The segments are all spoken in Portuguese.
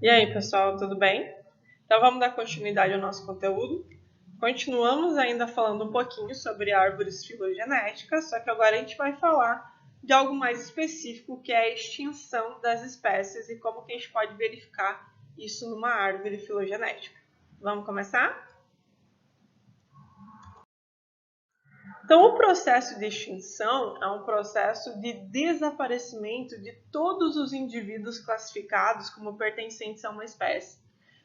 E aí, pessoal, tudo bem? Então vamos dar continuidade ao nosso conteúdo. Continuamos ainda falando um pouquinho sobre árvores filogenéticas, só que agora a gente vai falar de algo mais específico, que é a extinção das espécies e como que a gente pode verificar isso numa árvore filogenética. Vamos começar? Então, o processo de extinção é um processo de desaparecimento de todos os indivíduos classificados como pertencentes a uma espécie.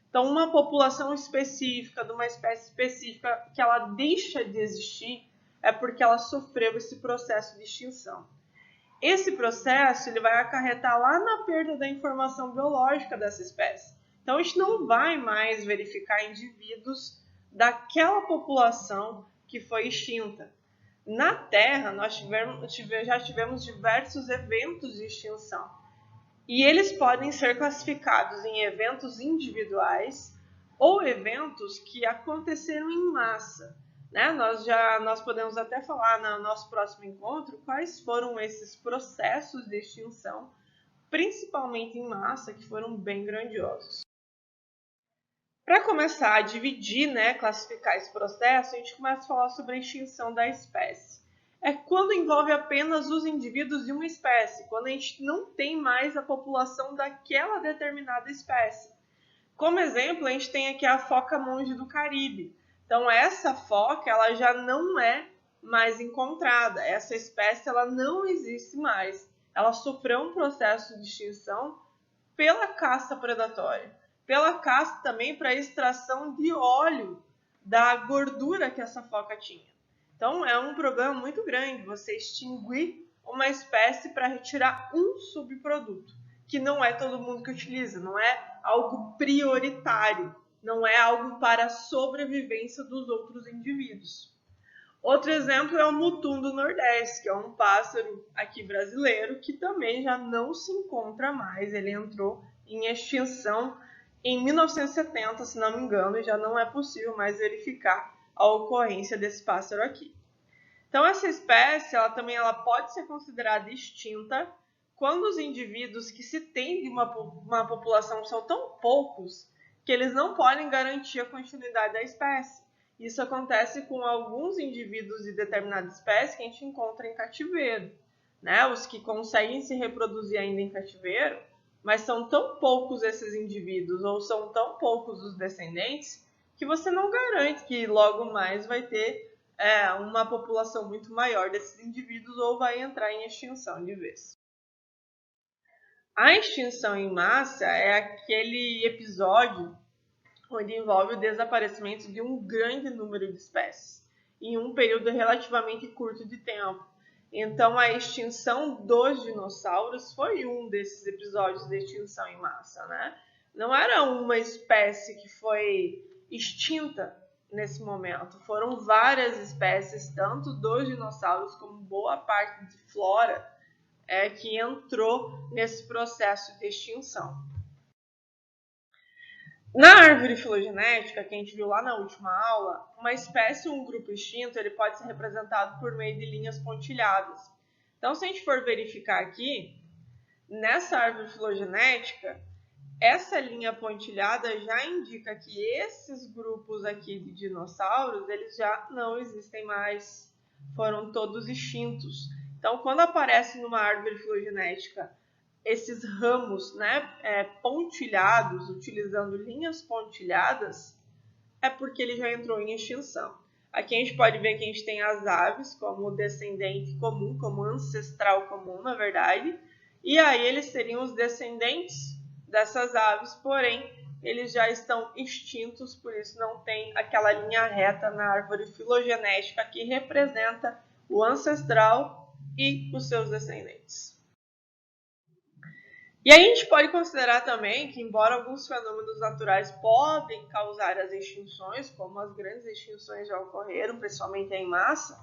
Então, uma população específica, de uma espécie específica, que ela deixa de existir, é porque ela sofreu esse processo de extinção. Esse processo ele vai acarretar lá na perda da informação biológica dessa espécie. Então, a gente não vai mais verificar indivíduos daquela população que foi extinta. Na Terra, nós já tivemos diversos eventos de extinção. E eles podem ser classificados em eventos individuais ou eventos que aconteceram em massa. Né? Nós podemos até falar no nosso próximo encontro quais foram esses processos de extinção, principalmente em massa, que foram bem grandiosos. Para começar a dividir, classificar esse processo, a gente começa a falar sobre a extinção da espécie. É quando envolve apenas os indivíduos de uma espécie, quando a gente não tem mais a população daquela determinada espécie. Como exemplo, a gente tem aqui a foca monge do Caribe. Então, essa foca ela já não é mais encontrada. Essa espécie ela não existe mais. Ela sofreu um processo de extinção pela caça predatória. Pela caça também para extração de óleo da gordura que essa foca tinha. Então, é um problema muito grande você extinguir uma espécie para retirar um subproduto, que não é todo mundo que utiliza, não é algo prioritário, não é algo para a sobrevivência dos outros indivíduos. Outro exemplo é o mutum do Nordeste, que é um pássaro aqui brasileiro que também já não se encontra mais, ele entrou em extinção em 1970, se não me engano, e já não é possível mais verificar a ocorrência desse pássaro aqui. Então, essa espécie ela pode ser considerada extinta quando os indivíduos que se tem de uma população são tão poucos que eles não podem garantir a continuidade da espécie. Isso acontece com alguns indivíduos de determinada espécie que a gente encontra em cativeiro. Né? Os que conseguem se reproduzir ainda em cativeiro, mas são tão poucos esses indivíduos ou são tão poucos os descendentes que você não garante que logo mais vai ter uma população muito maior desses indivíduos ou vai entrar em extinção de vez. A extinção em massa é aquele episódio onde envolve o desaparecimento de um grande número de espécies em um período relativamente curto de tempo. Então, a extinção dos dinossauros foi um desses episódios de extinção em massa, né? Não era uma espécie que foi extinta nesse momento, foram várias espécies, tanto dos dinossauros como boa parte de flora, que entrou nesse processo de extinção. Na árvore filogenética, que a gente viu lá na última aula, uma espécie ou um grupo extinto ele pode ser representado por meio de linhas pontilhadas. Então, se a gente for verificar aqui, nessa árvore filogenética, essa linha pontilhada já indica que esses grupos aqui de dinossauros, eles já não existem mais, foram todos extintos. Então, quando aparece numa árvore filogenética esses ramos pontilhados, utilizando linhas pontilhadas, é porque ele já entrou em extinção. Aqui a gente pode ver que a gente tem as aves como descendente comum, como ancestral comum, na verdade, e aí eles seriam os descendentes dessas aves, porém eles já estão extintos, por isso não tem aquela linha reta na árvore filogenética que representa o ancestral e os seus descendentes. E aí a gente pode considerar também que, embora alguns fenômenos naturais podem causar as extinções, como as grandes extinções já ocorreram, principalmente em massa,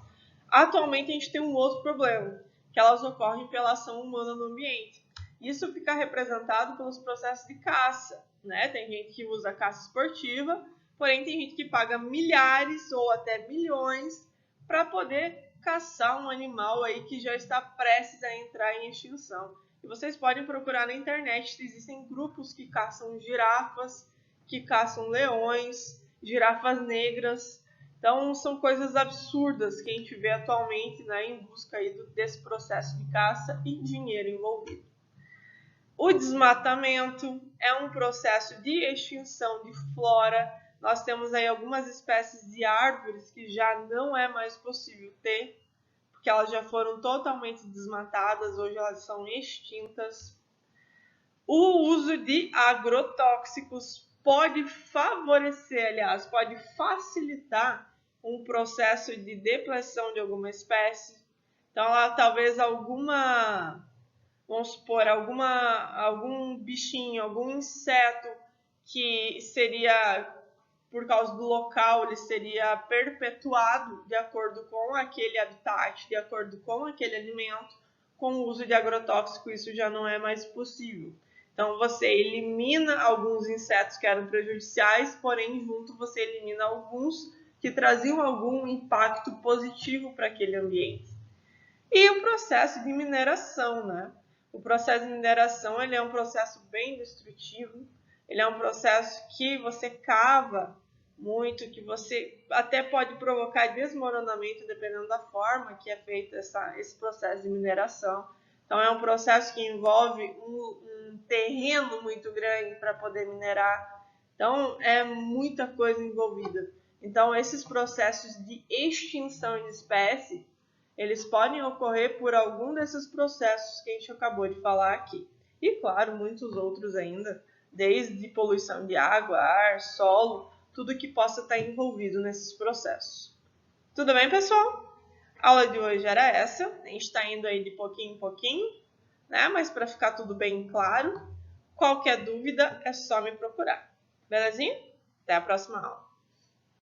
atualmente a gente tem um outro problema, que elas ocorrem pela ação humana no ambiente. Isso fica representado pelos processos de caça. Né? Tem gente que usa caça esportiva, porém tem gente que paga milhares ou até milhões para poder caçar um animal aí que já está prestes a entrar em extinção. E vocês podem procurar na internet, existem grupos que caçam girafas, que caçam leões, girafas negras. Então, são coisas absurdas que a gente vê atualmente, né, em busca aí desse processo de caça e dinheiro envolvido. O desmatamento é um processo de extinção de flora. Nós temos aí algumas espécies de árvores que já não é mais possível ter, porque elas já foram totalmente desmatadas, hoje elas são extintas. O uso de agrotóxicos pode favorecer, aliás, pode facilitar um processo de depressão de alguma espécie. Então, talvez vamos supor, algum bichinho, algum inseto que seria, por causa do local, ele seria perpetuado de acordo com aquele habitat, de acordo com aquele alimento, com o uso de agrotóxico, isso já não é mais possível. Então, você elimina alguns insetos que eram prejudiciais, porém, junto você elimina alguns que traziam algum impacto positivo para aquele ambiente. E o processo de mineração, né? O processo de mineração ele é um processo bem destrutivo, ele é um processo que você cava muito, que você até pode provocar desmoronamento dependendo da forma que é feito esse processo de mineração. Então é um processo que envolve um terreno muito grande para poder minerar. Então é muita coisa envolvida. Então esses processos de extinção de espécie eles podem ocorrer por algum desses processos que a gente acabou de falar aqui. E, claro, muitos outros ainda, desde poluição de água, ar, solo, tudo que possa estar envolvido nesses processos. Tudo bem, pessoal? A aula de hoje era essa. A gente está indo aí de pouquinho em pouquinho, né? Mas para ficar tudo bem claro, qualquer dúvida é só me procurar. Belezinha? Até a próxima aula.